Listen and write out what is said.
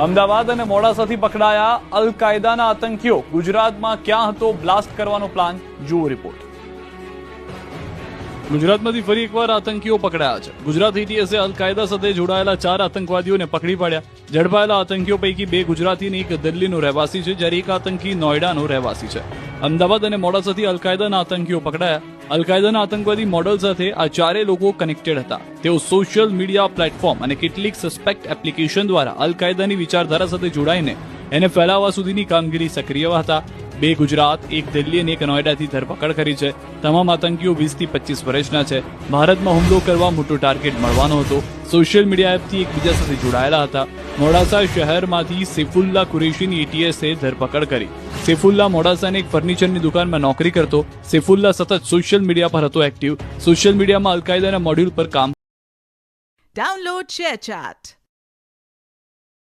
અમદાવાદ અને મોડાસાથી પકડાયા અલ કાયદાના આતંકીઓ. ગુજરાતમાં ક્યાં હતો બ્લાસ્ટ કરવાનો પ્લાન? જુઓ રિપોર્ટ. ગુજરાતમાંથી ફરી એકવાર આતંકીઓ પકડાયા છે. ગુજરાત એટીએસે અલ કાયદા સાથે જોડાયેલા 4 આતંકવાદીઓને પકડી પાડ્યા. ઝડપાયેલા આતંકીઓ પૈકી 2 ગુજરાતી અને 1 દિલ્હીનો રહેવાસી છે, જ્યારે 1 આતંકી નોઈડાનો રહેવાસી છે. અમદાવાદ અને મોડાસાથી અલ કાયદાના આતંકીઓ પકડાયા. અલ કાયદાના આતંકવાદી મોડલ સાથે આ 4 લોકો કનેક્ટેડ હતા. તેઓ સોશિયલ મીડિયા પ્લેટફોર્મ અને કેટલીક સસ્પેક્ટ એપ્લિકેશન દ્વારા અલ કાયદાની વિચારધારા સાથે જોડાઈને એને ફેલાવવા સુધીની કામગીરી સક્રિય હતા. 2 ગુજરાત, 1 દિલ્હી અને 1 નોઈડાથી ધરપકડ કરી છે. તમામ આતંકીઓ 20 થી 25 વર્ષના છે. ભારતમાં હુમલો કરવા મોટો ટાર્ગેટ મળવાનો હતો. સોશિયલ મીડિયા એપથી એકબીજા સાથે જોડાયેલા હતા. મોડાસા શહેરમાંથી સૈફુલ્લા કુરેશીની એટીએસે ધરપકડ કરી. સૈફુલ્લા મોડાસાની એક ફર્નિચરની દુકાનમાં નોકરી કરતો. સૈફુલ્લા સતત સોશિયલ મીડિયા પર હતો એક્ટિવ. સોશિયલ મીડિયામાં અલ કાયદાના મોડ્યુલ પર કામ. Download ShareChat.